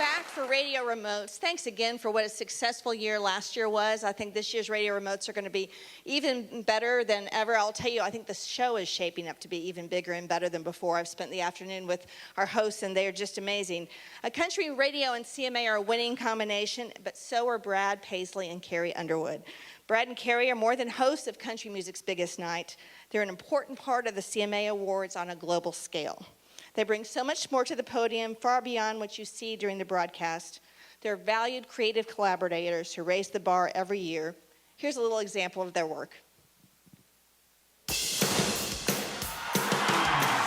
back for Radio Remotes. Thanks again for what a successful year last year was. I think this year's Radio Remotes are going to be even better than ever. I'll tell you, I think the show is shaping up to be even bigger and better than before. I've spent the afternoon with our hosts, and they are just amazing. Country radio and CMA are a winning combination, but so are Brad Paisley and Carrie Underwood. Brad and Carrie are more than hosts of country music's biggest night. They're an important part of the CMA Awards on a global scale. They bring so much more to the podium, far beyond what you see during the broadcast. They're valued creative collaborators who raise the bar every year. Here's a little example of their work.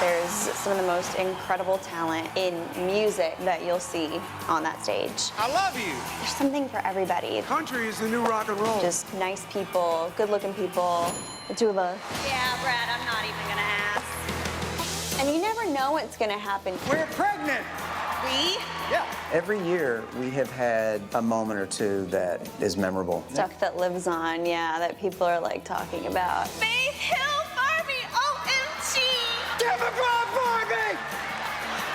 There's some of the most incredible talent in music that you'll see on that stage. I love you. There's something for everybody. Country is the new rock and roll. Just nice people, good-looking people, the two of us. Yeah, Brad, I'm not even gonna ask. And you never know what's gonna happen. We're pregnant. We? Yeah. Every year, we have had a moment or two that is memorable. Stuff that lives on, yeah, that people are like talking about. Faith Hill Barbie, OMG! Democrat Barbie!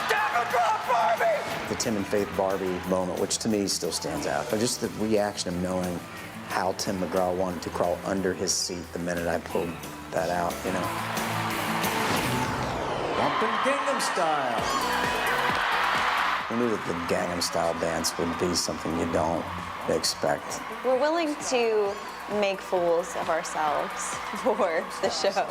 Democrat Barbie! The Tim and Faith Barbie moment, which to me still stands out. But just the reaction of knowing how Tim McGraw wanted to crawl under his seat the minute I pulled that out, you know. Bumpin' Gangnam Style. We knew that the Gangnam Style dance would be something you don't expect. We're willing to make fools of ourselves for the show.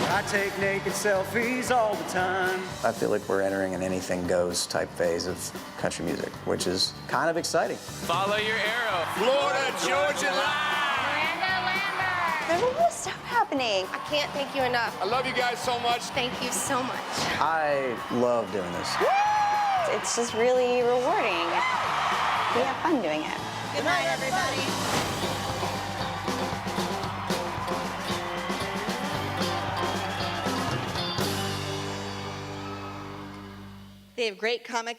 I take naked selfies all the time. I feel like we're entering an anything goes type phase of country music, which is kind of exciting. Follow your arrow. Florida, Georgia line. There's a lot of stuff happening. I can't thank you enough. I love you guys so much. Thank you so much. I love doing this. It's just really rewarding. We have fun doing it. Good night, everybody. They have great comic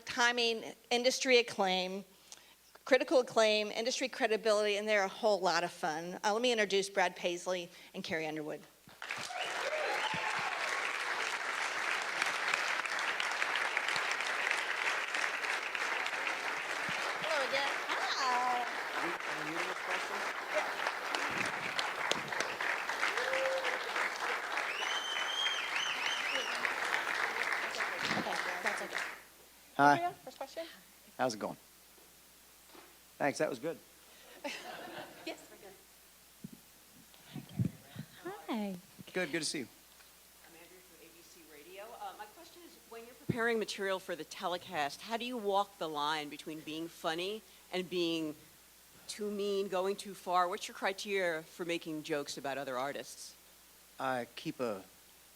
timing, industry acclaim, critical acclaim, industry credibility, and they're a whole lot of fun. Let me introduce Brad Paisley and Carrie Underwood. Hello again. Hi. That's okay. Hi. First question? How's it going? Thanks, that was good. Yes, we're good. Hi. Good to see you. I'm Andrea from ABC Radio. My question is, when you're preparing material for the telecast, how do you walk the line between being funny and being too mean, going too far? What's your criteria for making jokes about other artists? I keep a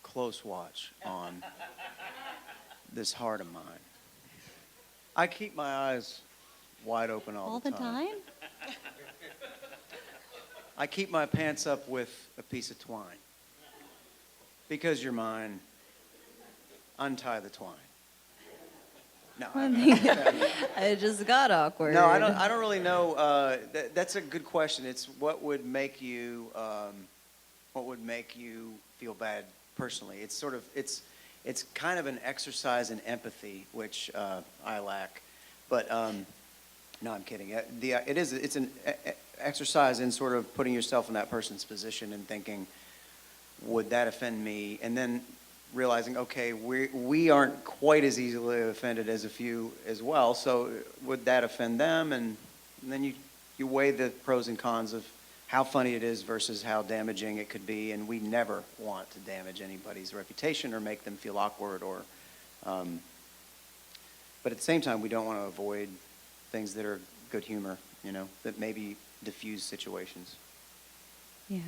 close watch on this heart of mine. I keep my eyes wide open all the time. I keep my pants up with a piece of twine. Because you're mine, untie the twine. No, It just got awkward. no, I don't really know. That's a good question. It's what would make you feel bad personally. It's sort of it's kind of an exercise in empathy, which I lack. But no, I'm kidding. It's an exercise in sort of putting yourself in that person's position and thinking, would that offend me? And then realizing, okay, we aren't quite as easily offended as a few as well, so would that offend them? And then you weigh the pros and cons of how funny it is versus how damaging it could be, and we never want to damage anybody's reputation or make them feel awkward but at the same time, we don't want to avoid things that are good humor, that maybe diffuse situations. Yeah.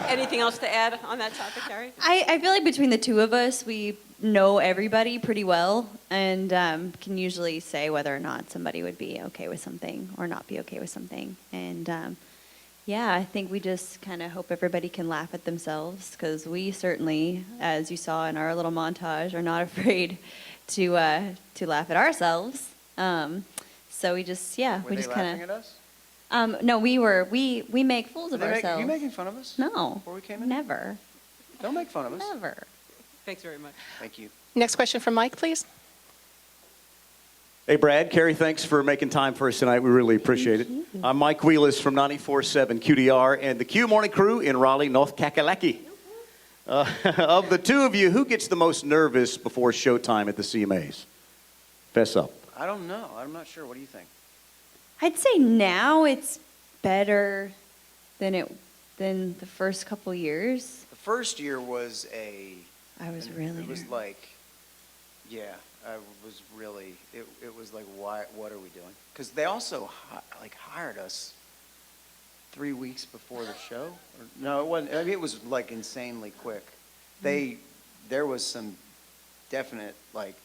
Anything else to add on that topic, Carrie? I feel like between the two of us, we know everybody pretty well and can usually say whether or not somebody would be okay with something or not be okay with something. And yeah, I think we just kind of hope everybody can laugh at themselves, because we certainly, as you saw in our little montage, are not afraid to laugh at ourselves. So we just, yeah, Were we they just laughing kind at of. us? No, we make fools of Are ourselves. you making fun of us? No. Before we came in? Never. Don't make fun of us. Never. Thanks very much. Thank you. Next question from Mike, please. Hey, Brad, Carrie, thanks for making time for us tonight. We really appreciate it. I'm Mike Wheelis from 94.7 QDR and the Q Morning Crew in Raleigh, North Kakalaki. Of the two of you, who gets the most nervous before showtime at the CMAs? Fess up. I don't know. I'm not sure. What do you think? I'd say now it's better than the first couple years. The first year was I was really It was nervous. like, yeah, I was really. It was like, why? What are we doing? Because they also hired us 3 weeks before the show. Or, no, it wasn't. I mean, it was like insanely quick. There was some definite like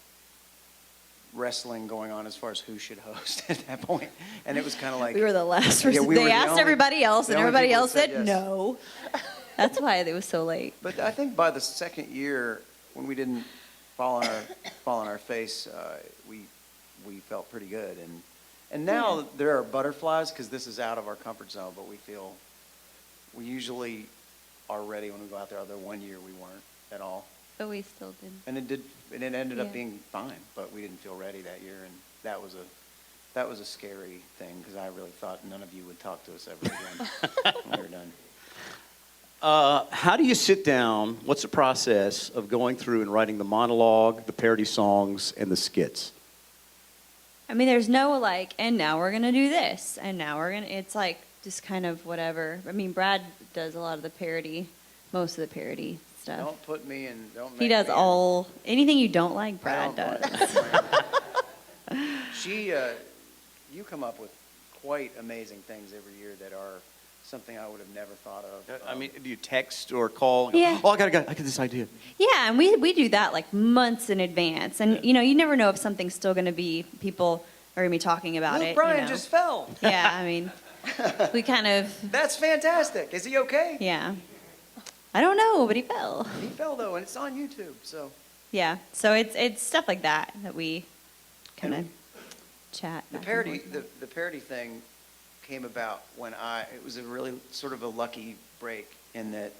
wrestling going on as far as who should host at that point, and it was kind of like We were the last. Yeah, we were they the asked only- everybody else, the and only everybody people else that said said yes. no. That's why it was so late. But I think by the second year, when we didn't fall on our face, we felt pretty good. And now there are butterflies because this is out of our comfort zone. But we usually are ready when we go out there. Although one year we weren't at all, But we still did. and it ended up Yeah. being fine. But we didn't feel ready that year, and that was a scary thing because I really thought none of you would talk to us ever again when we were done. How do you sit down? What's the process of going through and writing the monologue, the parody songs, and the skits? I mean, there's no like, and now we're gonna do this, and now we're gonna. It's like just kind of whatever. I mean, Brad does a lot of the parody, most of the parody stuff. Don't put me in. Don't. He make does me in. all anything you don't like. I Brad don't does. like you come up with quite amazing things every year that are something I would have never thought of. I mean, do you text or call? And go, Yeah. Oh, I got this idea. Yeah, and we do that like months in advance, and you never know if something's still gonna be people are gonna be talking about Luke it. Bryan just fell. Yeah, I mean, we kind of That's fantastic. Is he okay? yeah. I don't know, but he fell. He fell though, and it's on YouTube. So Yeah, so it's stuff like that we kind of And chat. the back and parody, forth about. the parody thing came about when it was a really sort of a lucky break in that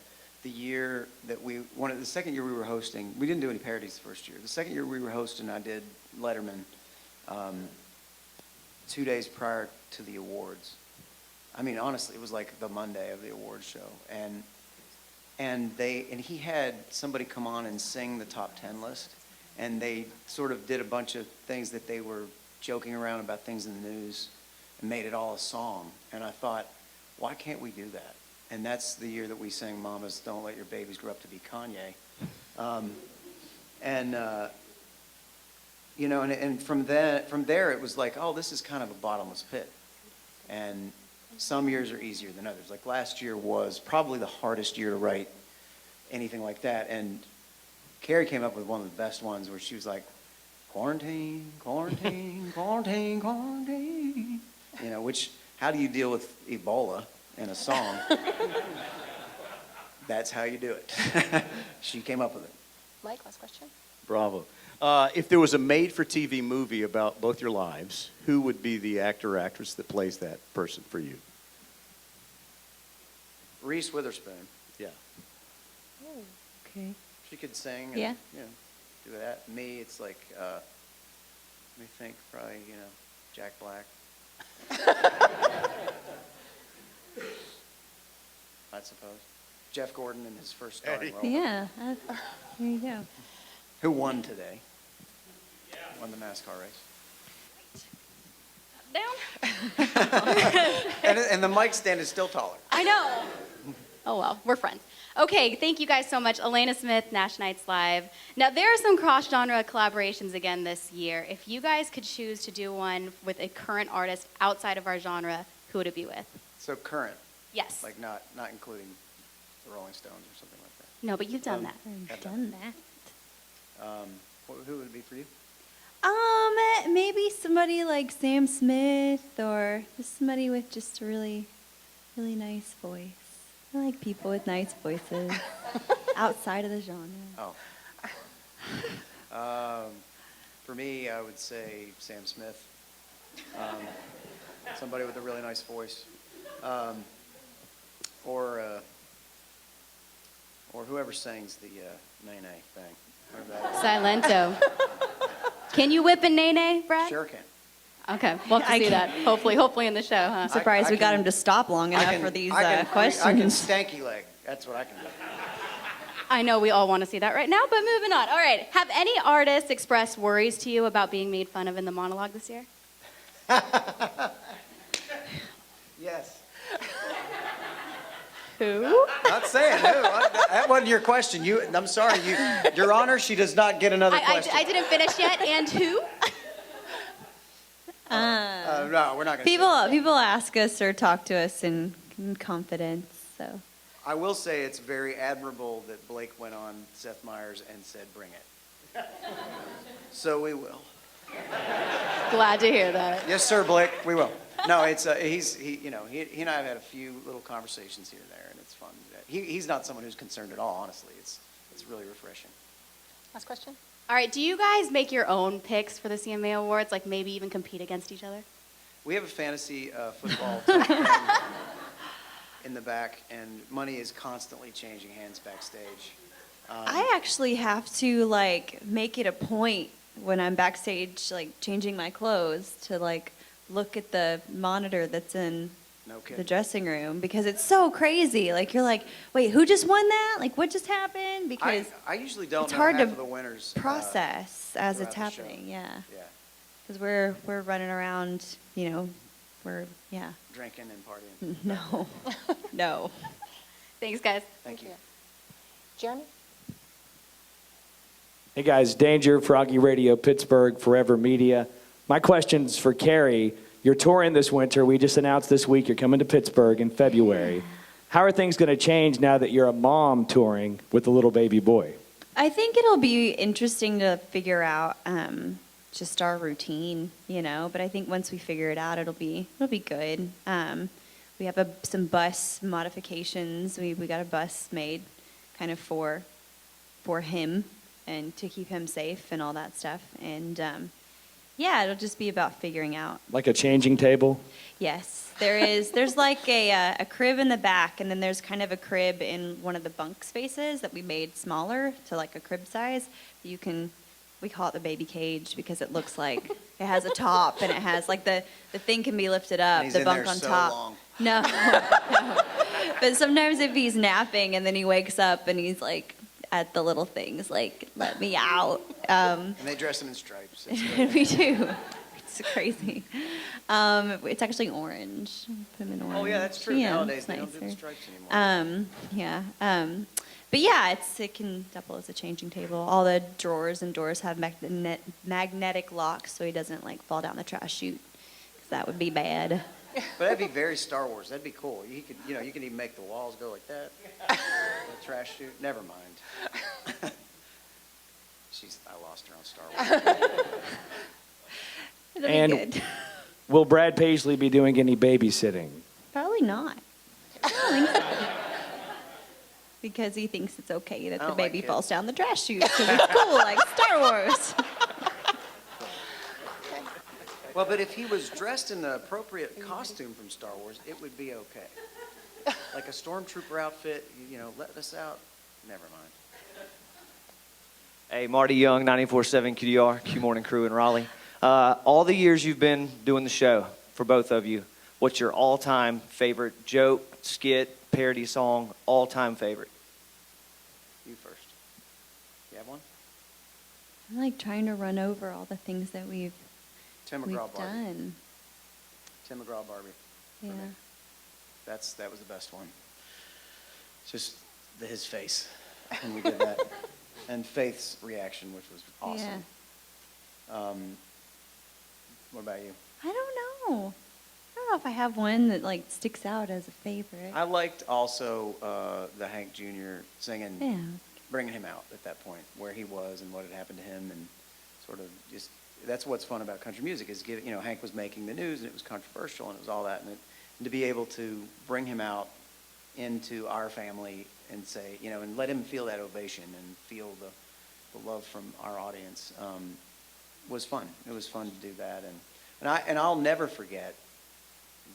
the year that the second year we were hosting, we didn't do any parodies the first year. The second year we were hosting, I did Letterman 2 days prior to the awards. I mean, honestly, it was like the Monday of the awards show, and he had somebody come on and sing the top 10 list, and they sort of did a bunch of things that they were joking around about things in the news and made it all a song. And I thought, why can't we do that? And that's the year that we sang Mamas Don't Let Your Babies Grow Up to Be Kanye. And from there it was like, oh, this is kind of a bottomless pit. And some years are easier than others. Like last year was probably the hardest year to write anything like that. And Carrie came up with one of the best ones where she was like, quarantine, quarantine, quarantine, quarantine. How do you deal with Ebola in a song? That's how you do it. She came up with it. Mike, last question. Bravo. If there was a made-for-TV movie about both your lives, who would be the actor or actress that plays that person for you? Reese Witherspoon. Yeah. Okay. She could sing. And, Yeah. Do that. Me, it's like, let me think, probably, Jack Black. I suppose. Jeff Gordon in his first starring role. Yeah, there you go. Who won today? Won the NASCAR race. Down. And the mic stand is still taller. I know. Oh, well, we're friends. Okay, thank you guys so much. Elena Smith, Nash Nights Live. Now, there are some cross-genre collaborations again this year. If you guys could choose to do one with a current artist outside of our genre, who would it be with? So current, Yes. like not including the Rolling Stones or something like that. No, but you've done that. Have Done that. Who would it be for you? Maybe somebody like Sam Smith or just somebody with just a really, really nice voice. I like people with nice voices outside of the genre. Oh. For me, I would say Sam Smith. somebody with a really nice voice, or whoever sings the nay nay thing. Whatever that Silento. Can you whip a nene, is. Brad? Sure can. Okay, we'll have to see that. Hopefully in the show, huh? I'm surprised we got can- him to stop long enough for these questions. I can stanky leg. That's what I can do. I know we all want to see that right now, but moving on. All right, have any artists expressed worries to you about being made fun of in the monologue this year? Yes. Who? Not saying who. That wasn't your question. I'm sorry. Your Honor, she does not get another question. I didn't finish yet, and who? No, we're not going to. People ask us or talk to us in confidence, so. I will say it's very admirable that Blake went on Seth Meyers and said, "Bring it." So we will. Glad to hear that. Yes, sir, Blake. We will. No, it's he and I have had a few little conversations here and there, and it's fun. He's not someone who's concerned at all. Honestly, it's really refreshing. Last question. All right, do you guys make your own picks for the CMA Awards, like maybe even compete against each other? We have a fantasy football type thing in the back, and money is constantly changing hands backstage. I actually have to make it a point when I'm backstage, changing my clothes, to look at the monitor that's in No the kidding. dressing room, because it's so crazy. You're like, wait, who just won that? What just happened? Because I usually don't it's know hard half to of the winners process as throughout it's the show. happening. Yeah, Yeah, because we're running around, we're drinking and partying. no, no. Thanks, guys. Thank you. Jeremy? Hey guys, Danger, Froggy Radio, Pittsburgh, Forever Media. My question's for Carrie. You're touring this winter. We just announced this week you're coming to Pittsburgh in February. How are things going to change now that you're a mom touring with a little baby boy? I think it'll be interesting to figure out just our routine, But I think once we figure it out, it'll be good. We have some bus modifications. We got a bus made kind of for him and to keep him safe and all that stuff. And it'll just be about figuring out. Like a changing table? Yes, there's a crib in the back, and then there's kind of a crib in one of the bunk spaces that we made smaller to a crib size. We call it the baby cage because it looks like it has a top, and it has the thing can be lifted up, And he's the in bunk there on so top. long. No, no. But sometimes if he's napping and then he wakes up and he's at the little things, let me out. And they dress him in stripes. It's good. We do. It's crazy. It's actually orange. Put him in orange. Oh yeah, that's true. Yeah, Nowadays it's they don't do the nicer. stripes anymore. Yeah. But yeah, it can double as a changing table. All the drawers and doors have magnetic locks, so he doesn't fall down the trash chute, 'cause that would be bad. But that'd be very Star Wars. That'd be cool. You could even make the walls go like that. The trash chute. Never mind. I lost her on Star Wars. It'll And- be good. Will Brad Paisley be doing any babysitting? Probably not. I don't think so. Because he thinks it's okay that I the don't like baby kids. falls down the trash chute, because it's cool, like Star Wars. Well, but if he was dressed in the appropriate costume from Star Wars, it would be okay. Like a stormtrooper outfit, let us out. Never mind. Hey, Marty Young, 94.7 QDR, Q Morning Crew in Raleigh. All the years you've been doing the show, for both of you, what's your all-time favorite joke, skit, parody song, all-time favorite? You first. You have one? I'm trying to run over all the things that we've Tim McGraw Barbie. done. Tim McGraw Barbie. for Yeah. me. That was the best one. Just his face when we did that. And Faith's reaction, which was awesome. What about you? I don't know. I don't know if I have one that sticks out as a favorite. I liked also the Hank Jr. singing, Yeah. bringing him out at that point, where he was and what had happened to him, and sort of just, that's what's fun about country music is, Hank was making the news and it was controversial and it was all that, and to be able to bring him out into our family and say, and let him feel that ovation and feel the love from our audience was fun. It was fun to do that, and I'll never forget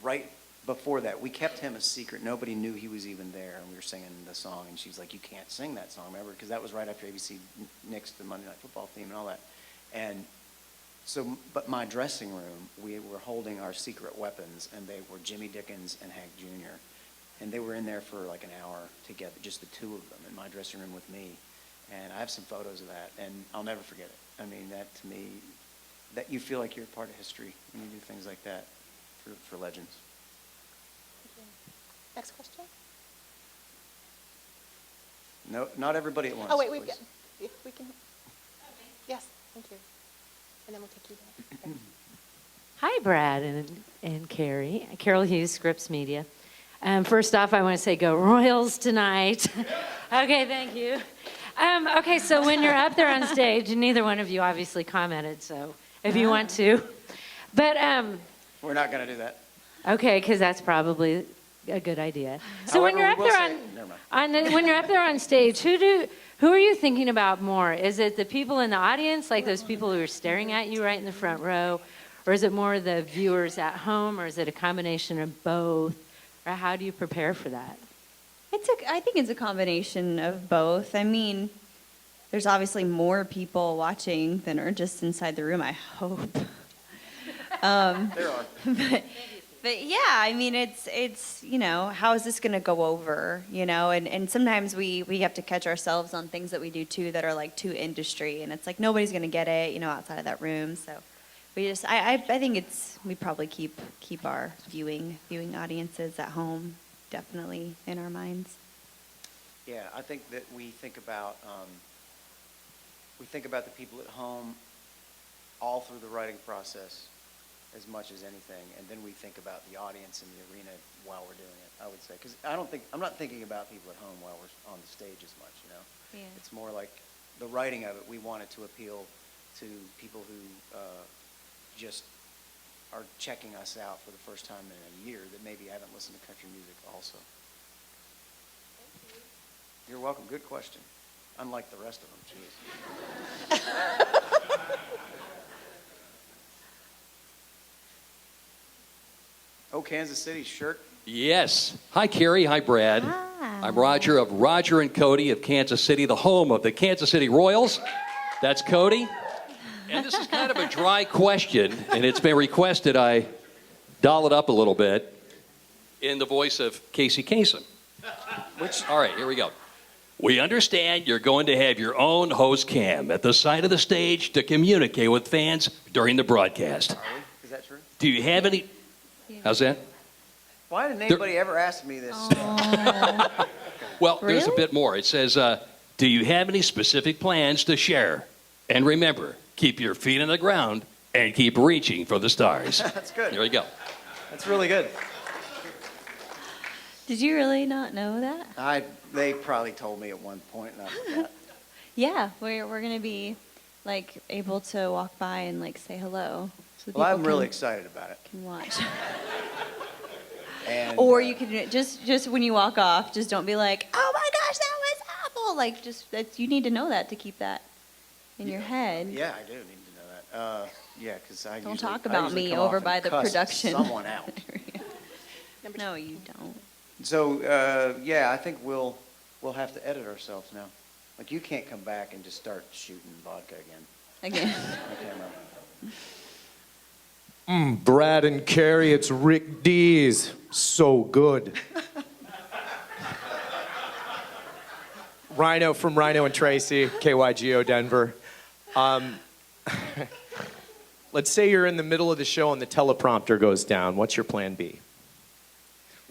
right before that, we kept him a secret. Nobody knew he was even there, and we were singing the song, and she's like, "You can't sing that song, remember?" Because that was right after ABC nixed the Monday Night Football theme and all that. And so, but my dressing room, we were holding our secret weapons, and they were Jimmy Dickens and Hank Jr., and they were in there for like an hour together, just the two of them in my dressing room with me. And I have some photos of that, and I'll never forget it. I mean, that to me, that you feel like you're part of history when you do things like that for legends. Next question. No, not everybody at once. Oh, wait, please. we can. Yes, thank you. And then we'll take you back. Hi, Brad and Carrie. Carol Hughes, Scripps Media. First off, I want to say go Royals tonight. Okay, thank you. Okay, so when you're up there on stage, and neither one of you obviously commented, so if you want to. But, We're not going to do that. okay, because that's probably a good idea. So when However, you're up we will there say- never mind. when you're up there on stage, who are you thinking about more? Is it the people in the audience, like those people who are staring at you right in the front row? Or is it more the viewers at home, or is it a combination of both? Or how do you prepare for that? I think it's a combination of both. I mean, there's obviously more people watching than are just inside the room, I hope. There are. But yeah, I mean, it's you know, how is this going to go over, you know? And sometimes we have to catch ourselves on things that we do too that are like too industry, and it's like nobody's going to get it, you know, outside of that room. So I think we probably keep our viewing audiences at home definitely in our minds. Yeah, I think that we think about the people at home all through the writing process as much as anything, and then we think about the audience in the arena while we're doing it, I would say, because I'm not thinking about people at home while we're on the stage as much, you know. Yeah. It's more like the writing of it. We want it to appeal to people who just are checking us out for the first time in a year that maybe haven't listened to country music also. Thank you. You're welcome. Good question. Unlike the rest of them, jeez. Oh, Kansas City shirt. Yes. Hi, Carrie. Hi, Brad. Hi. I'm Roger of Roger and Cody of Kansas City, the home of the Kansas City Royals. That's Cody. And this is kind of a dry question, and it's been requested I doll it up a little bit in the voice of Casey Kasem. All right, here we go. We understand you're going to have your own host cam at the side of the stage to communicate with fans during the broadcast. Is that true? Do you have any... How's that? Why didn't anybody ever ask me this? Well, there's a Really? bit more. It says, do you have any specific plans to share? And remember, keep your feet on the ground and keep reaching for the stars. That's good. Here we go. That's really good. Did you really not know that? They probably told me at one point, and I forgot. Yeah, we're gonna be like able to walk by and like say hello. So Well, I'm people really excited about it. can watch. And, Or you could just when you walk off, just don't be like, oh my gosh, that was awful. Like you need to know that to keep that in your head. Yeah, I do need to know that. Yeah, because I Don't usually, talk I about usually me come over off by and the cuss production. someone out. No, you don't. So yeah, I think we'll have to edit ourselves now. Like you can't come back and just start shooting vodka again. Again. Okay, no. Brad and Carrie, it's Rick Dees. So good. Rhino from Rhino and Tracy, KYGO Denver. Let's say you're in the middle of the show and the teleprompter goes down. What's your plan B?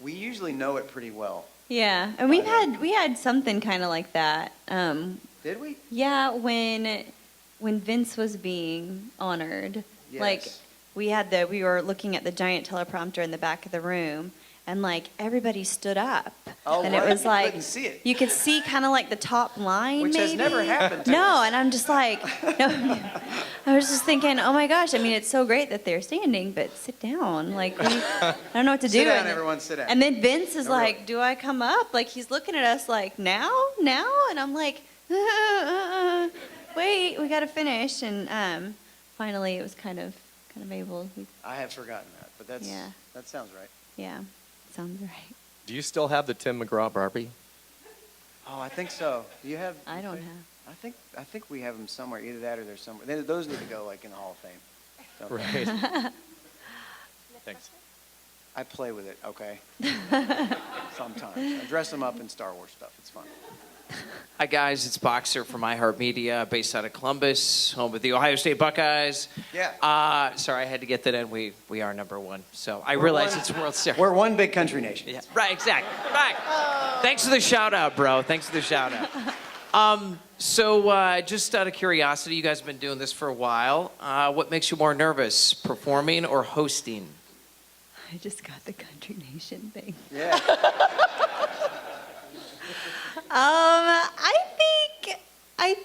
We usually know it pretty well. Yeah, and we had something kind of like that. Did we? Yeah, when Vince was being honored, like Yes. we were looking at the giant teleprompter in the back of the room, and like everybody stood up, Oh, and what? it was You like couldn't see it. you could see kind of like the top line, Which has maybe. never happened to No, us. and I'm just like, no. I was just thinking, oh my gosh! I mean, it's so great that they're standing, but sit down. Like, I don't know what to do. Sit down, And then- everyone, sit down. And then Vince is No, like, really. do I come up? Like, he's looking at us like, now? And I'm like, wait, we got to finish. And finally, it was kind of able. I have forgotten that, but Yeah. that sounds right. Yeah, sounds right. Do you still have the Tim McGraw Barbie? Oh, I think so. Do you have? I don't have. I think we have them somewhere. Either that or there's somewhere. Those need to go like in the Hall of Fame. Don't they? Right. Thanks. I play with it. Okay. Sometimes I dress them up in Star Wars stuff. It's fun. Hi, guys. It's Boxer from iHeartMedia, based out of Columbus, home of the Ohio State Buckeyes. Yeah. Sorry, I had to get that in. We are number one. So I realize it's World Series. We're one big country nation. Yeah, right, exactly. Right. Thanks for the shout out, bro. Thanks for the shout out. So just out of curiosity, you guys have been doing this for a while. What makes you more nervous, performing or hosting? I just got the Country Nation thing. Yeah. I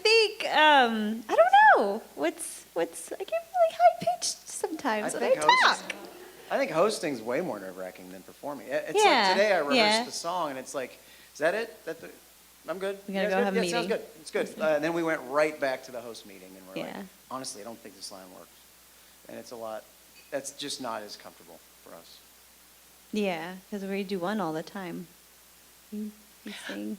think, I don't know. I get really high pitched sometimes when I talk. I think hosting's way more nerve-wracking than performing. It's Yeah, like today I rehearsed yeah. the song and it's like, is that it? I'm good. We gotta You guys go good? have a Yeah, sounds meeting. good. It's good. And then we went right back to the host meeting and we're like, Yeah. honestly, I don't think this line works. And it's a lot. That's just not as comfortable for us. Yeah, because we do one all the time. You sing.